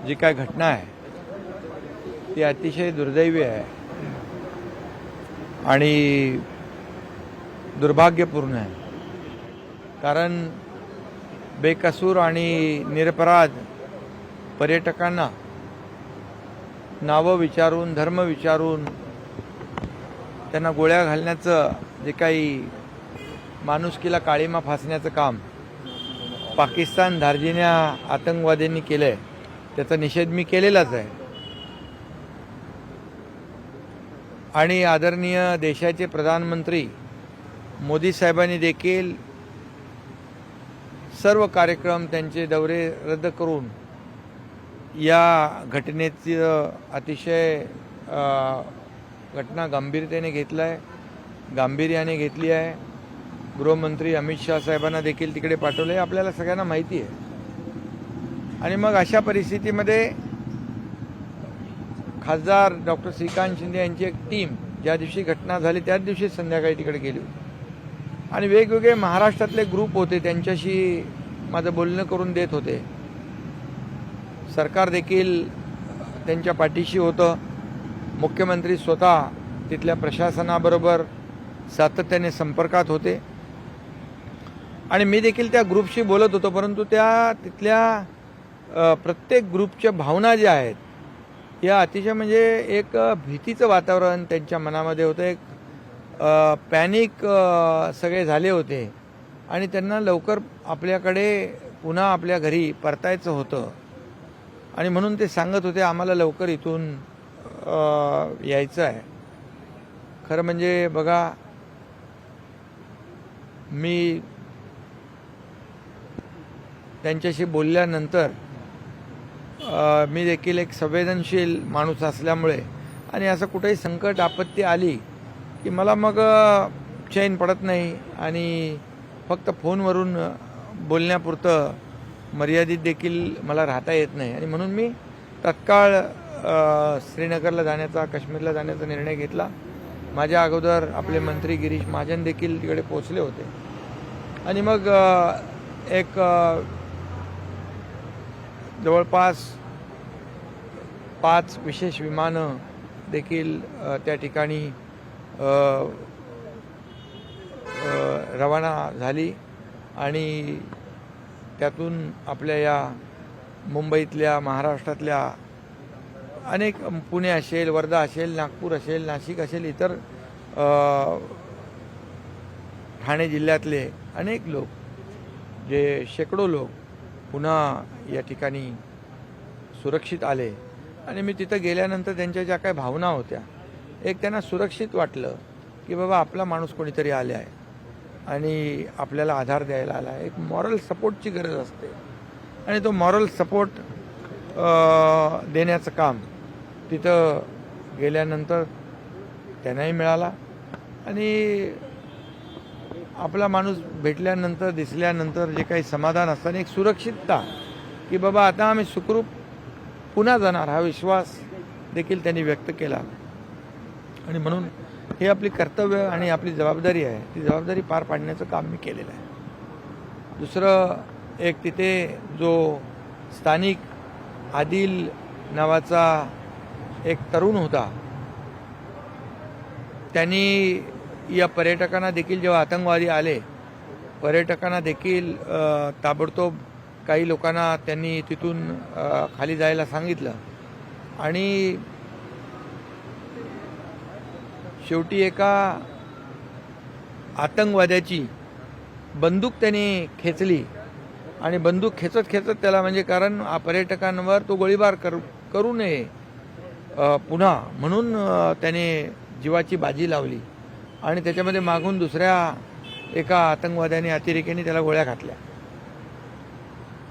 जी काय घटना आहे ती अतिशय दुर्दैवी आहे आणि दुर्भाग्यपूर्ण आहे। कारण बेकसूर आणि निरपराध पर्यटकांना नावं विचारून धर्म विचारून त्यांना गोळ्या घालण्याचं जे काही माणुसकीला काळीमा फासण्याचं काम पाकिस्तान धार्जिण्या आतंकवाद्यांनी केलं आहे त्याचा निषेध मी केलेलाच आहे। आणि आदरणीय देशाचे प्रधानमंत्री मोदी साहेबांनी देखील सर्व कार्यक्रम त्यांचे दौरे रद्द करून या घटनेची अतिशय घटना गांभीर्याने घेतली आहे। गृहमंत्री अमित शाह साहेबांना देखील तिकडे पाठवले आपल्याला सगळ्यांना माहिती आहे। आणि मग अशा परिस्थितीमध्ये खासदार डॉक्टर श्रीकांत शिंदे यांची एक टीम ज्या दिवशी घटना झाली त्याच दिवशी संध्याकाळी तिकडे गेली आणि वेगवेगळे महाराष्ट्रातले ग्रुप होते त्यांच्याशी माझं बोलणं करून देत होते। सरकार देखील त्यांच्या पाठीशी होतं। मुख्यमंत्री स्वतः तिथल्या प्रशासनाबरोबर सातत्याने संपर्कात होते आणि मी देखील त्या ग्रुपशी बोलत होतो। परंतु तिथल्या प्रत्येक ग्रुपच्या भावना ज्या आहेत या अतिशय म्हणजे एक भीतीचं वातावरण त्यांच्या मनामध्ये होतं। एक पॅनिक सगळे झाले होते आणि त्यांना लवकर आपल्याकडे पुन्हा आपल्या घरी परतायचं होतं आणि म्हणून ते सांगत होते आम्हाला लवकर इथून यायचं आहे। खरं म्हणजे बघा मी त्यांच्याशी बोलल्यानंतर मी देखील एक संवेदनशील माणूस असल्यामुळे आणि असं कुठेही संकट आपत्ती आली की मला मग चैन पडत नाही आणि फक्त फोनवरून बोलण्यापुरतं मर्यादित देखील मला राहता येत नाही आणि म्हणून मी तत्काळ श्रीनगरला जाण्याचा काश्मीरला जाण्याचा निर्णय घेतला। माझ्या अगोदर आपले मंत्री गिरीश महाजन देखील तिकडे पोहोचले होते आणि मग एक जवळपास 5 विशेष विमानं देखील त्या ठिकाणी रवाना झाली आणि त्यातून आपल्या या मुंबईतल्या महाराष्ट्रातल्या अनेक पुणे असेल वर्धा असेल नागपूर असेल नाशिक असेल इतर ठाणे जिल्ह्यातले अनेक लोक जे शेकडो लोक पुन्हा या ठिकाणी सुरक्षित आले आणि मी तिथं गेल्यानंतर त्यांच्या ज्या काही भावना होत्या एक त्यांना सुरक्षित वाटलं की बाबा आपला माणूस कोणीतरी आले आहे आणि आपल्याला आधार द्यायला आला आहे। एक मॉरल सपोर्टची गरज असते आणि तो मॉरल सपोर्ट देण्याचं काम तिथं गेल्यानंतर त्यांनाही मिळाला आणि आपला माणूस भेटल्यानंतर दिसल्यानंतर जे काही समाधान असतं एक सुरक्षितता की बाबा आता आम्ही सुखरूप पुन्हा जाणार हा विश्वास देखील त्यांनी व्यक्त केला आणि म्हणून हे आपली कर्तव्य आणि आपली जबाबदारी आहे ती जबाबदारी पार पाडण्याचं काम मी केलेलं आहे। दुसरं एक तिथे जो स्थानिक आदिल नावाचा एक तरुण होता त्यांनी या पर्यटकांना देखील जेव्हा आतंकवादी आले पर्यटकांना देखील ताबडतोब काही लोकांना त्यांनी तिथून खाली जायला सांगितलं आणि शेवटी एका आतंकवाद्याची बंदूक त्यांनी खेचली आणि बंदूक खेचत त्याला म्हणजे कारण पर्यटकांवर तो गोळीबार करू नये पुन्हा म्हणून त्याने जीवाची बाजी लावली आणि त्याच्यामध्ये मागून दुसऱ्या एका आतंकवाद्याने अतिरेक्याने त्याला गोळ्या घातल्या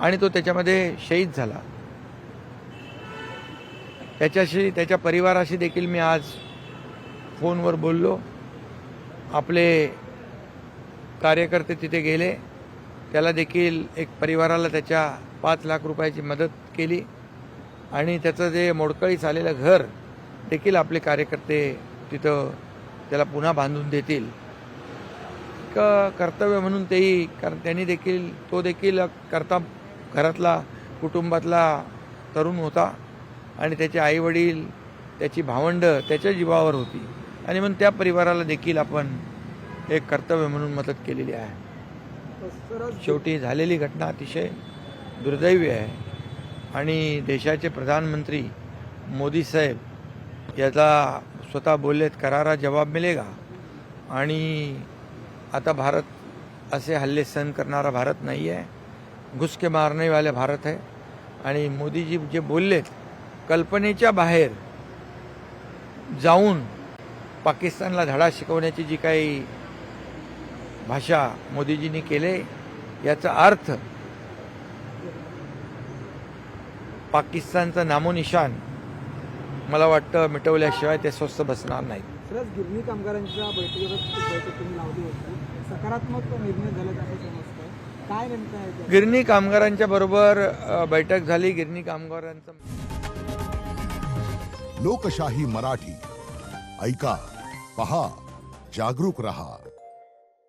आणि तो त्याच्यामध्ये शहीद झाला। त्याच्या परिवाराशी देखील मी आज फोनवर बोललो। आपले कार्यकर्ते तिथे गेले त्याला देखील एक परिवाराला त्याच्या 5 लाख रुपयाची मदत केली आणि त्याचं जे मोडकळीस आलेलं घर देखील आपले कार्यकर्ते तिथं त्याला पुन्हा बांधून देतील। कर्तव्य म्हणून तेही कारण त्यांनी देखील तो देखील घरातला कुटुंबातला तरुण होता आणि त्याचे आईवडील, त्याची भावंडं त्याच्या जीवावर होती आणि म्हणून त्या परिवाराला देखील आपण एक कर्तव्य म्हणून मदत केलेली आहे. शेवटी झालेली घटना अतिशय दुर्दैवी आहे आणि देशाचे प्रधानमंत्री मोदी साहेब याचा स्वतः बोललेत करारा जवाब मिलेगा. आणि आता भारत असे हल्ले सहन करणारा भारत नाही आहे, घुस के मारने वाले भारत है. आणि मोदीजी जे बोललेत कल्पनेच्या बाहेर जाऊन पाकिस्तानला धडा शिकवण्याची जी काही भाषा मोदीजींनी केले याचा अर्थ पाकिस्तानचं नामोनिशान मला वाटतं मिटवल्याशिवाय ते स्वस्थ बसणार नाहीत. गिरणी कामगारांच्या बैठक तुम्ही लावली होती, सकारात्मक निर्णय झाला असं समजतंय, काय नेमकं आहे? गिरणी कामगारांच्या बरोबर बैठक झाली. गिरणी कामगारांचं लोकशाही मराठी ऐका, पहा, जागरूक रहा.